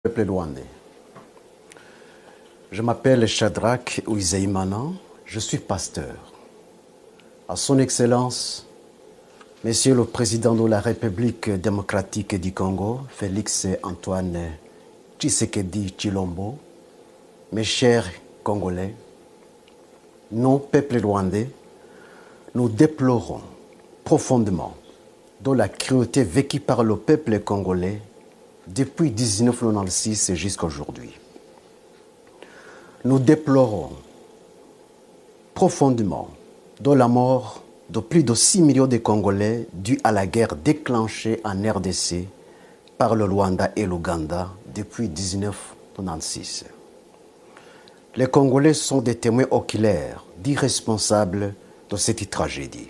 Peuple rwandais. Je m'appelle Shadrach Uwizeyimana, je suis pasteur. À son Excellence, Monsieur le Président de la République démocratique du Congo, Félix Antoine Tshisekedi Tshilombo, mes chers Congolais, nous, peuple rwandais, nous déplorons profondément de la cruauté vécue par le peuple congolais depuis 1996 jusqu'à aujourd'hui. Nous déplorons profondément de la mort de plus de 6 millions de Congolais due à la guerre déclenchée en RDC par le Rwanda et l'Ouganda depuis 1996. Les Congolais sont des témoins oculaires d'irresponsables de cette tragédie.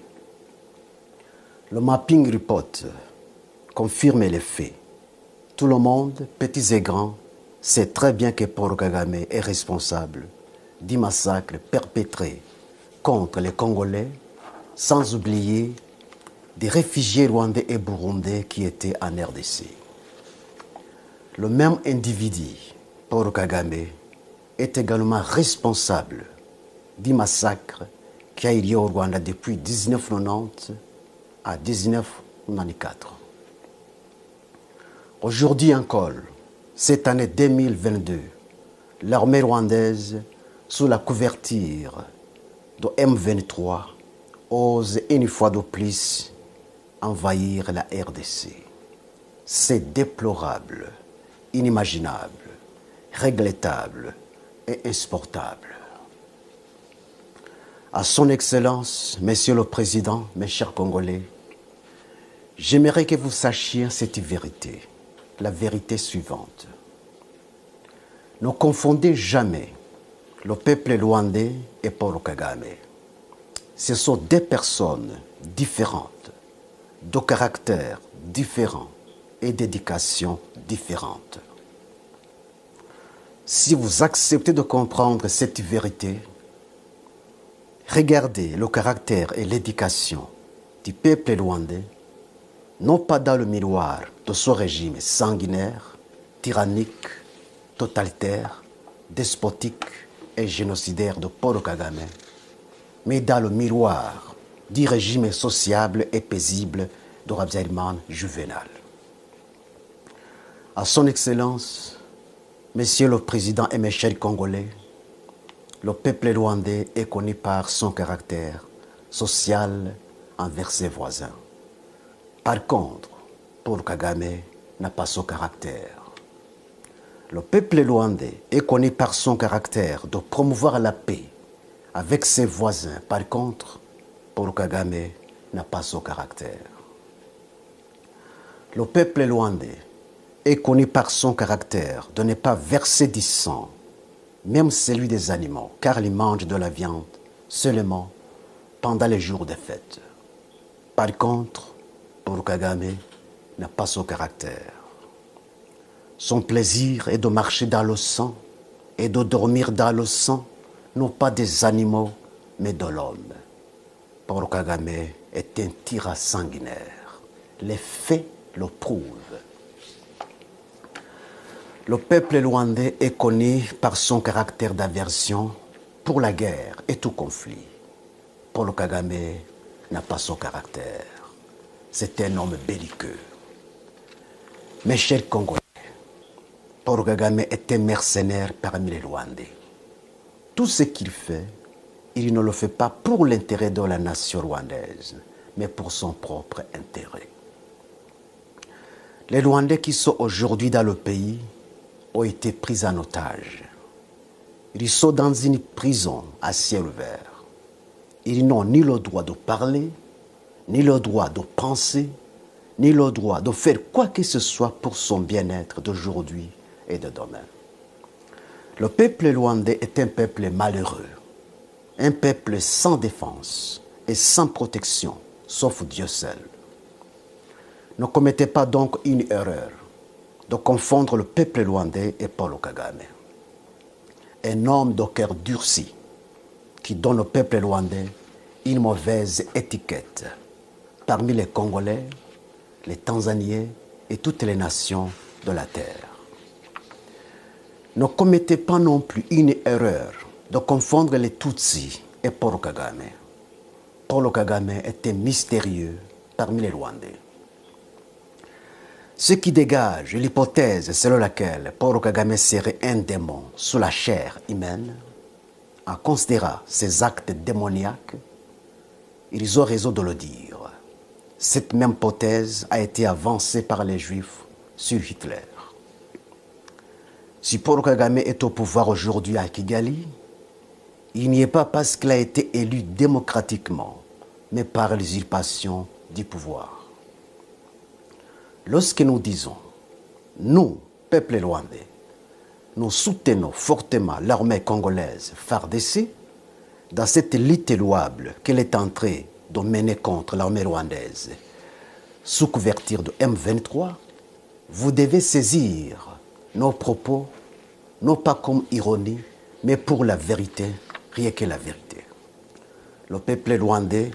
Le mapping report confirme les faits. Tout le monde, petits et grands, sait très bien que Paul Kagame est responsable du massacre perpétré contre les Congolais, sans oublier des réfugiés rwandais et burundais qui étaient en RDC. Le même individu, Paul Kagame, est également responsable du massacre qui a eu lieu au Rwanda depuis 1990 à 1994. Aujourd'hui encore, cette année 2022, l'armée rwandaise, sous la couverture de M23, ose une fois de plus envahir la RDC. C'est déplorable, inimaginable, regrettable et insupportable. À son Excellence, Monsieur le Président, mes chers Congolais, j'aimerais que vous sachiez cette vérité, la vérité suivante. Ne confondez jamais le peuple rwandais et Paul Kagame. Ce sont deux personnes différentes, de caractères différents et d'éducation différente. Si vous acceptez de comprendre cette vérité, regardez le caractère et l'éducation du peuple rwandais, non pas dans le miroir de ce régime sanguinaire, tyrannique, totalitaire, despotique et génocidaire de Paul Kagame, mais dans le miroir du régime sociable et paisible de Habyarimana Juvenal. À son Excellence, Monsieur le Président et mes chers Congolais, le peuple rwandais est connu par son caractère social envers ses voisins. Par contre, Paul Kagame n'a pas ce caractère. Le peuple rwandais est connu par son caractère de promouvoir la paix avec ses voisins. Par contre, Paul Kagame n'a pas ce caractère. Le peuple rwandais est connu par son caractère de ne pas verser du sang, même celui des animaux, car il mange de la viande seulement pendant les jours de fête. Par contre, Paul Kagame n'a pas ce caractère. Son plaisir est de marcher dans le sang et de dormir dans le sang, non pas des animaux, mais de l'homme. Paul Kagame est un tyran sanguinaire. Les faits le prouvent. Le peuple rwandais est connu par son caractère d'aversion pour la guerre et tout conflit. Paul Kagame n'a pas son caractère. C'est un homme belliqueux. Mes chers Congolais, Paul Kagame est un mercenaire parmi les Rwandais. Tout ce qu'il fait, il ne le fait pas pour l'intérêt de la nation rwandaise, mais pour son propre intérêt. Les Rwandais qui sont aujourd'hui dans le pays ont été pris en otage. Ils sont dans une prison à ciel ouvert. Ils n'ont ni le droit de parler, ni le droit de penser, ni le droit de faire quoi que ce soit pour son bien-être d'aujourd'hui et de demain. Le peuple rwandais est un peuple malheureux, un peuple sans défense et sans protection, sauf Dieu seul. Ne commettez pas donc une erreur de confondre le peuple rwandais et Paul Kagame. Un homme de cœur durci qui donne au peuple rwandais une mauvaise étiquette parmi les Congolais, les Tanzaniens et toutes les nations de la terre. Ne commettez pas non plus une erreur de confondre les Tutsis et Paul Kagame. Paul Kagame était mystérieux parmi les Rwandais. Ce qui dégage l'hypothèse selon laquelle Paul Kagame serait un démon sous la chair humaine, en considérant ses actes démoniaques, ils ont raison de le dire. Cette même hypothèse a été avancée par les Juifs sur Hitler. Si Paul Kagame est au pouvoir aujourd'hui à Kigali, il n'y est pas parce qu'il a été élu démocratiquement, mais par l'usurpation du pouvoir. Lorsque nous disons, nous, peuple rwandais, nous soutenons fortement l'armée congolaise FARDC dans cette lutte louable qu'elle est en train de mener contre l'armée rwandaise sous couverture de M23, vous devez saisir nos propos, non pas comme ironie, mais pour la vérité, rien que la vérité. Le peuple rwandais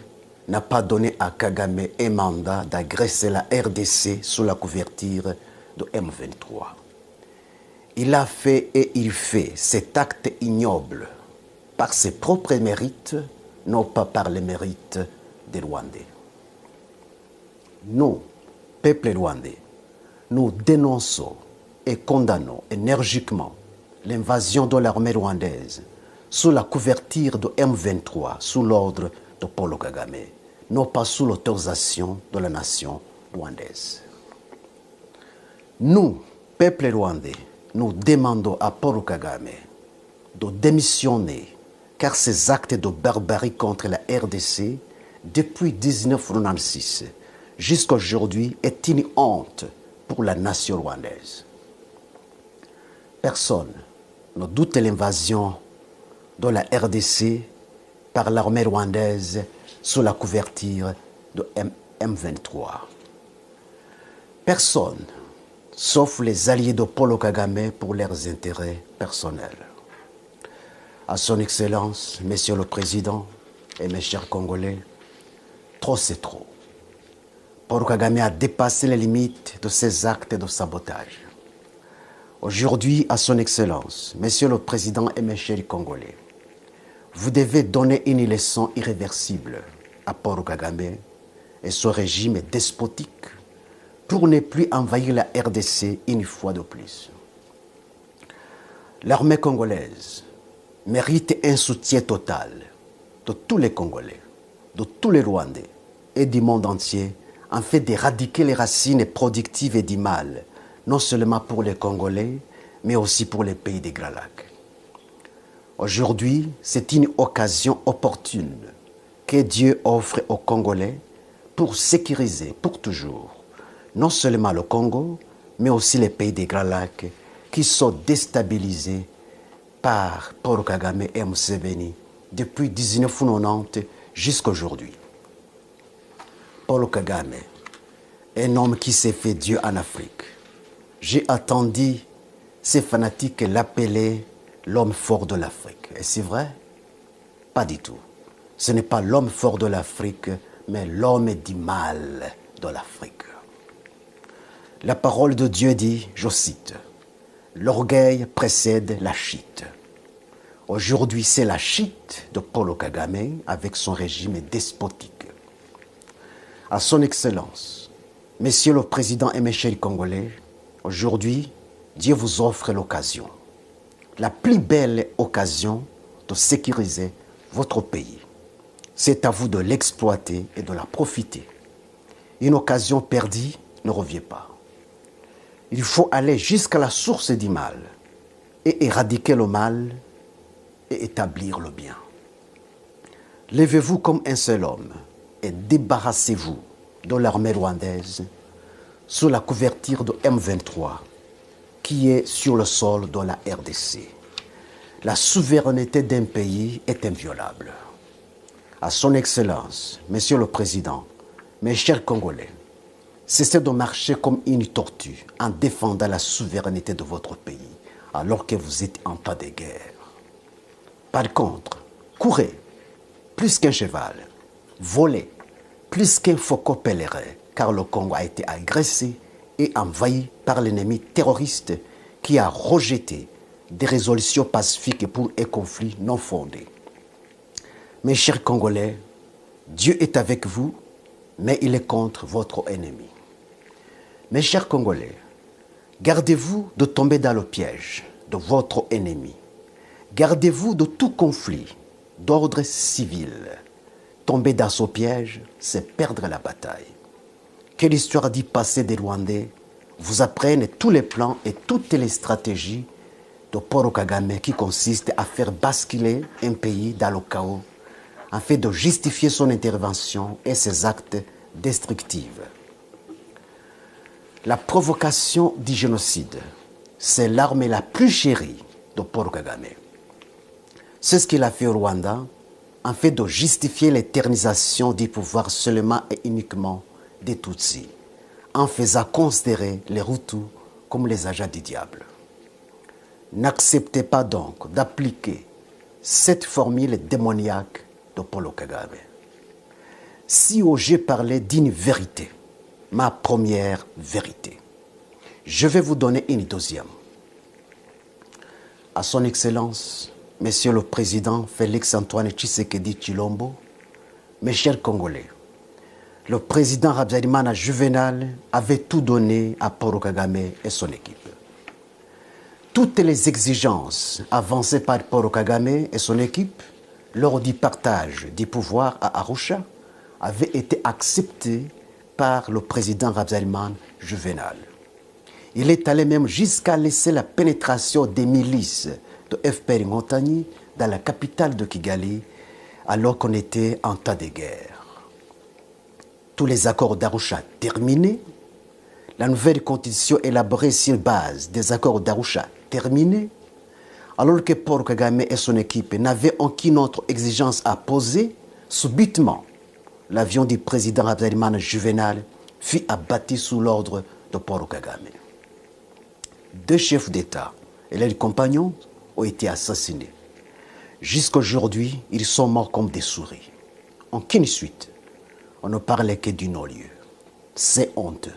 n'a pas donné à Kagame un mandat d'agresser la RDC sous la couverture de M23. Il a fait et il fait cet acte ignoble par ses propres mérites, non pas par les mérites des Rwandais. Nous, peuple rwandais, nous dénonçons et condamnons énergiquement l'invasion de l'armée rwandaise sous la couverture de M23, sous l'ordre de Paul Kagame, non pas sous l'autorisation de la nation rwandaise. Nous, peuple rwandais, nous demandons à Paul Kagame de démissionner car ces actes de barbarie contre la RDC depuis 1996 jusqu'à aujourd'hui est une honte pour la nation rwandaise. Personne ne doute l'invasion de la RDC par l'armée rwandaise sous la couverture de M23. Personne, sauf les alliés de Paul Kagame pour leurs intérêts personnels. À son Excellence, Monsieur le Président et mes chers Congolais, trop c'est trop. Paul Kagame a dépassé les limites de ses actes de sabotage. Aujourd'hui, à son Excellence, Monsieur le Président et mes chers Congolais, vous devez donner une leçon irréversible à Paul Kagame et son régime despotique pour ne plus envahir la RDC une fois de plus. L'armée congolaise mérite un soutien total de tous les Congolais, de tous les Rwandais et du monde entier en fait d'éradiquer les racines productives et du mal, non seulement pour les Congolais, mais aussi pour les pays des Grands Lacs. Aujourd'hui, c'est une occasion opportune que Dieu offre aux Congolais pour sécuriser pour toujours non seulement le Congo, mais aussi les pays des Grands Lacs qui sont déstabilisés par Paul Kagame et Museveni depuis 1990 jusqu'à aujourd'hui. Paul Kagame, un homme qui s'est fait Dieu en Afrique. J'ai attendu ces fanatiques l'appeler l'homme fort de l'Afrique. Et c'est vrai? Pas du tout. Ce n'est pas l'homme fort de l'Afrique, mais l'homme du mal de l'Afrique. La parole de Dieu dit, je cite, « L'orgueil précède la chute ». Aujourd'hui, c'est la chute de Paul Kagame avec son régime despotique. À son Excellence, Monsieur le Président et mes chers Congolais, aujourd'hui, Dieu vous offre l'occasion, la plus belle occasion de sécuriser votre pays. C'est à vous de l'exploiter et de la profiter. Une occasion perdue ne revient pas. Il faut aller jusqu'à la source du mal et éradiquer le mal et établir le bien. Levez-vous comme un seul homme et débarrassez-vous de l'armée rwandaise sous la couverture de M23 qui est sur le sol de la RDC. La souveraineté d'un pays est inviolable. À son Excellence, Monsieur le Président, mes chers Congolais, cessez de marcher comme une tortue en défendant la souveraineté de votre pays alors que vous êtes en temps de guerre. Par contre, courez plus qu'un cheval, volez plus qu'un faucon pèlerin, car le Congo a été agressé et envahi par l'ennemi terroriste qui a rejeté des résolutions pacifiques pour un conflit non fondé. Mes chers Congolais, Dieu est avec vous, mais il est contre votre ennemi. Mes chers Congolais, gardez-vous de tomber dans le piège de votre ennemi. Gardez-vous de tout conflit d'ordre civil. Tomber dans ce piège, c'est perdre la bataille. Que l'histoire du passé des Rwandais vous apprenne tous les plans et toutes les stratégies de Paul Kagame qui consistent à faire basculer un pays dans le chaos afin de justifier son intervention et ses actes destructifs. La provocation du génocide, c'est l'arme la plus chérie de Paul Kagame. C'est ce qu'il a fait au Rwanda afin de justifier l'éternisation du pouvoir seulement et uniquement des Tutsis, en faisant considérer les Hutus comme les agents du diable. N'acceptez pas donc d'appliquer cette formule démoniaque de Paul Kagame. Si j'ai parlé d'une vérité, ma première vérité, je vais vous donner une deuxième. À son Excellence, Monsieur le Président Félix-Antoine Tshisekedi Tshilombo, mes chers Congolais, le président Habyarimana Juvenal avait tout donné à Paul Kagame et son équipe. Toutes les exigences avancées par Paul Kagame et son équipe lors du partage du pouvoir à Arusha avaient été acceptées par le président Habyarimana Juvenal. Il est allé même jusqu'à laisser la pénétration des milices de FPR Montagny dans la capitale de Kigali alors qu'on était en temps de guerre. Tous les accords d'Arusha terminés, la nouvelle constitution élaborée sur base des accords d'Arusha terminée, alors que Paul Kagame et son équipe n'avaient aucune autre exigence à poser, subitement, l'avion du président Habyarimana Juvenal fut abattu sous l'ordre de Paul Kagame. 2 chefs d'État et leurs compagnons ont été assassinés. Jusqu'aujourd'hui, ils sont morts comme des souris. Aucune suite. On ne parlait que du non-lieu. C'est honteux.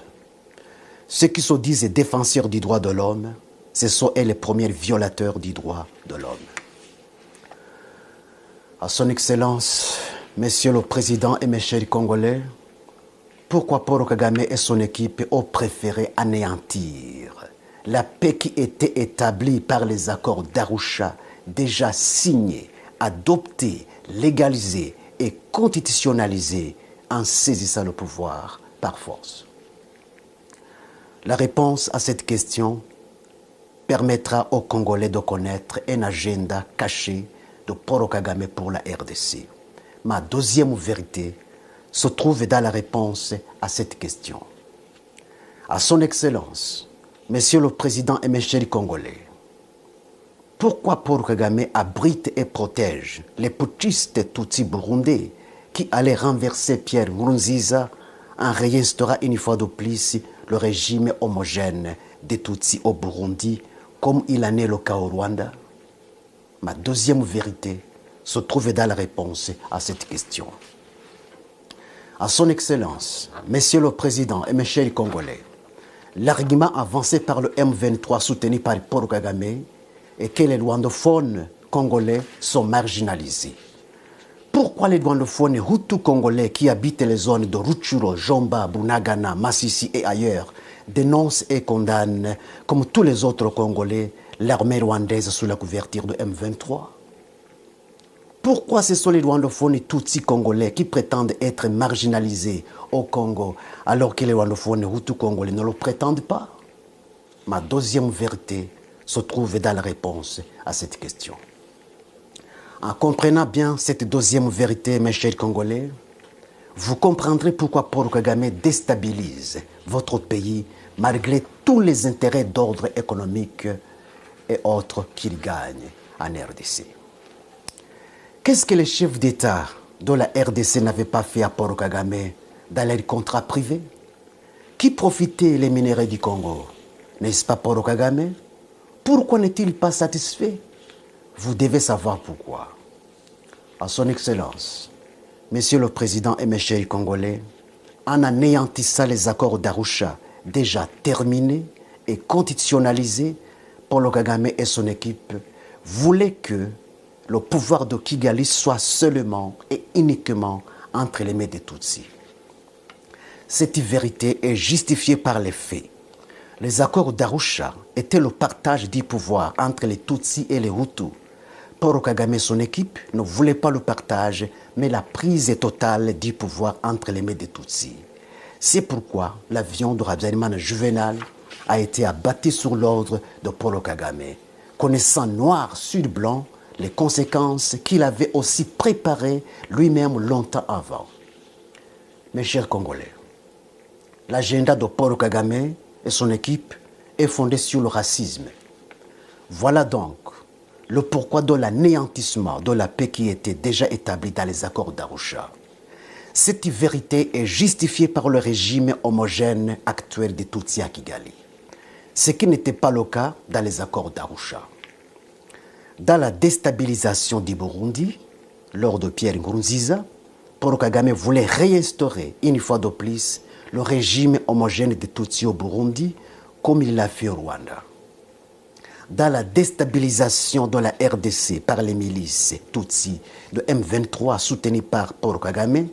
Ceux qui se disent défenseurs du droit de l'homme, ce sont eux les premiers violateurs du droit de l'homme. À son Excellence, Monsieur le Président et mes chers Congolais, pourquoi Paul Kagame et son équipe ont préféré anéantir la paix qui était établie par les accords d'Arusha, déjà signés, adoptés, légalisés et constitutionnalisés en saisissant le pouvoir par force? La réponse à cette question permettra aux Congolais de connaître un agenda caché de Paul Kagame pour la RDC. Ma deuxième vérité se trouve dans la réponse à cette question. À son Excellence, Monsieur le Président et mes chers Congolais, pourquoi Paul Kagame abrite et protège les putschistes Tutsis burundais qui allaient renverser Pierre Nkurunziza en réinstaurant une fois de plus le régime homogène des Tutsis au Burundi, comme il en est le cas au Rwanda? Ma deuxième vérité se trouve dans la réponse à cette question. À son Excellence, Monsieur le Président et mes chers Congolais, l'argument avancé par le M23 soutenu par Paul Kagame est que les rwandophones congolais sont marginalisés. Pourquoi les rwandophones Hutus congolais qui habitent les zones de Rutshuru, Jomba, Bunagana, Massissi et ailleurs dénoncent et condamnent, comme tous les autres Congolais, l'armée rwandaise sous la couverture de M23? Pourquoi ce sont les rwandophones Tutsis congolais qui prétendent être marginalisés au Congo alors que les rwandophones Hutus congolais ne le prétendent pas? Ma deuxième vérité se trouve dans la réponse à cette question. En comprenant bien cette deuxième vérité, mes chers Congolais, vous comprendrez pourquoi Paul Kagame déstabilise votre pays malgré tous les intérêts d'ordre économique et autres qu'il gagne en RDC. Qu'est-ce que les chefs d'État de la RDC n'avaient pas fait à Paul Kagame dans leurs contrats privés? Qui profitait les minéraux du Congo? N'est-ce pas Paul Kagame? Pourquoi n'est-il pas satisfait? Vous devez savoir pourquoi. À son Excellence, Monsieur le Président et mes chers Congolais, en anéantissant les accords d'Arusha déjà terminés et constitutionnalisés, Paul Kagame et son équipe voulaient que le pouvoir de Kigali soit seulement et uniquement entre les mains des Tutsis. Cette vérité est justifiée par les faits. Les accords d'Arusha étaient le partage du pouvoir entre les Tutsis et les Hutus. Paul Kagame et son équipe ne voulaient pas le partage, mais la prise totale du pouvoir entre les mains des Tutsis. C'est pourquoi l'avion de Habyarimana Juvenal a été abattu sur l'ordre de Paul Kagame, connaissant noir sur blanc les conséquences qu'il avait aussi préparées lui-même longtemps avant. Mes chers Congolais, l'agenda de Paul Kagame et son équipe est fondé sur le racisme. Voilà donc le pourquoi de l'anéantissement de la paix qui était déjà établie dans les accords d'Arusha. Cette vérité est justifiée par le régime homogène actuel des Tutsis à Kigali, ce qui n'était pas le cas dans les accords d'Arusha. Dans la déstabilisation du Burundi, lors de Pierre Nkurunziza, Paul Kagame voulait réinstaurer une fois de plus le régime homogène des Tutsis au Burundi, comme il l'a fait au Rwanda. Dans la déstabilisation de la RDC par les milices Tutsis de M23 soutenues par Paul Kagame,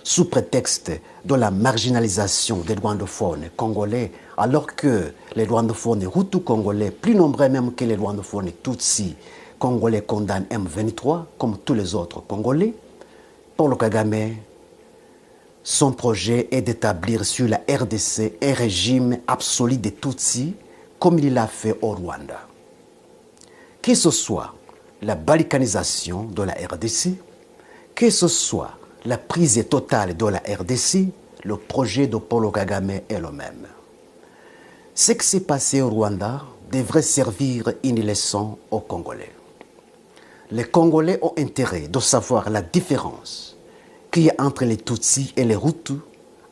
sous prétexte de la marginalisation des rwandophones congolais, alors que les rwandophones hutus congolais, plus nombreux même que les rwandophones Tutsis congolais, condamnent M23 comme tous les autres Congolais, Paul Kagame, son projet est d'établir sur la RDC un régime absolu des Tutsis, comme il l'a fait au Rwanda. Que ce soit la balkanisation de la RDC, que ce soit la prise totale de la RDC, le projet de Paul Kagame est le même. Ce qui s'est passé au Rwanda devrait servir une leçon aux Congolais. Les Congolais ont intérêt de savoir la différence qu'il y a entre les Tutsis et les Hutus,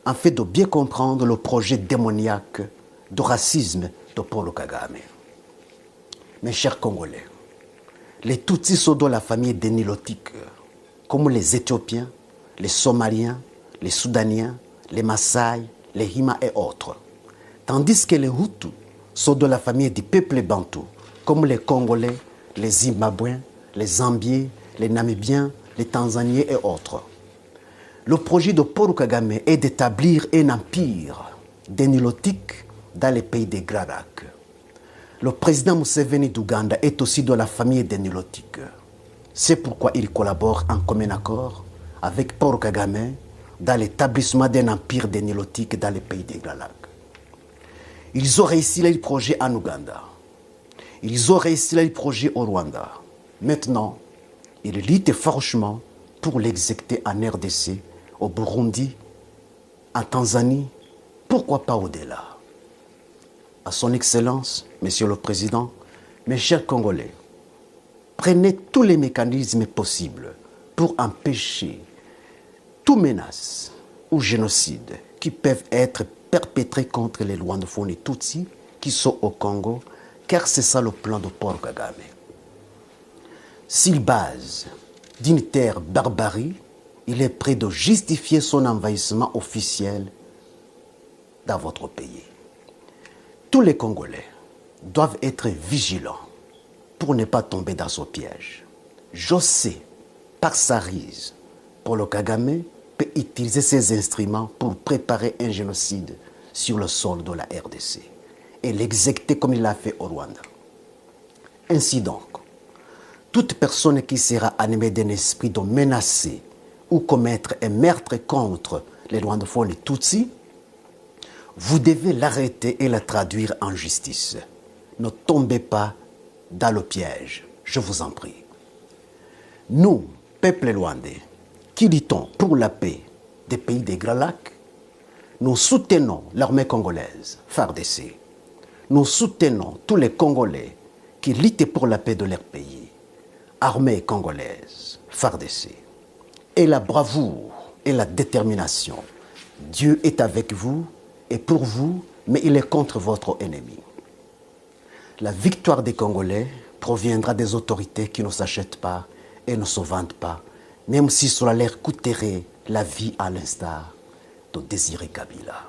afin de bien comprendre le projet démoniaque de racisme de Paul Kagame. Mes chers Congolais, les Tutsis sont de la famille des Nilotiques, comme les Éthiopiens, les Somaliens, les Soudaniens, les Maasai, les Hima et autres. Tandis que les Hutus sont de la famille des peuples bantous, comme les Congolais, les Zimbabwéens, les Zambiens, les Namibiens, les Tanzaniens et autres. Le projet de Paul Kagame est d'établir un empire des Nilotiques dans les pays des Grands Lacs. Le président Museveni d'Ouganda est aussi de la famille des Nilotiques. C'est pourquoi il collabore en commun accord avec Paul Kagame dans l'établissement d'un empire des Nilotiques dans les pays des Grands Lacs. Ils ont réussi leur projet en Ouganda. Ils ont réussi leur projet au Rwanda. Maintenant, ils luttent farouchement pour l'exécuter en RDC, au Burundi, en Tanzanie, pourquoi pas au-delà. À son Excellence, Monsieur le Président, mes chers Congolais, prenez tous les mécanismes possibles pour empêcher toute menace ou génocide qui peuvent être perpétrés contre les rwandophones et Tutsis qui sont au Congo, car c'est ça le plan de Paul Kagame. S'il base d'une terre barbarie, il est prêt de justifier son envahissement officiel dans votre pays. Tous les Congolais doivent être vigilants pour ne pas tomber dans ce piège. Je sais, par sa ruse, Paul Kagame peut utiliser ces instruments pour préparer un génocide sur le sol de la RDC et l'exécuter comme il l'a fait au Rwanda. Ainsi donc, toute personne qui sera animée d'un esprit de menacer ou commettre un meurtre contre les rwandophones et Tutsis, vous devez l'arrêter et la traduire en justice. Ne tombez pas dans le piège, je vous en prie. Nous, peuple rwandais, qui luttons pour la paix des pays des Grands Lacs, nous soutenons l'armée congolaise, FARDC. Nous soutenons tous les Congolais qui luttent pour la paix de leur pays, armée congolaise, FARDC. Et la bravoure et la détermination, Dieu est avec vous et pour vous, mais il est contre votre ennemi. La victoire des Congolais proviendra des autorités qui ne s'achètent pas et ne se vendent pas, même si cela leur coûterait la vie à l'instar de Désiré Kabila.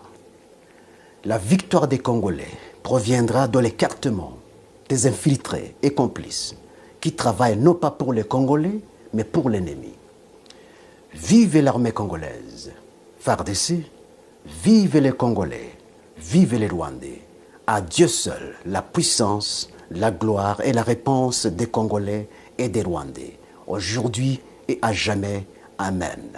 La victoire des Congolais proviendra de l'écartement des infiltrés et complices qui travaillent non pas pour les Congolais, mais pour l'ennemi. Vive l'armée congolaise, FARDC, vive les Congolais, vive les Rwandais. À Dieu seul la puissance, la gloire et la réponse des Congolais et des Rwandais, aujourd'hui et à jamais. Amen.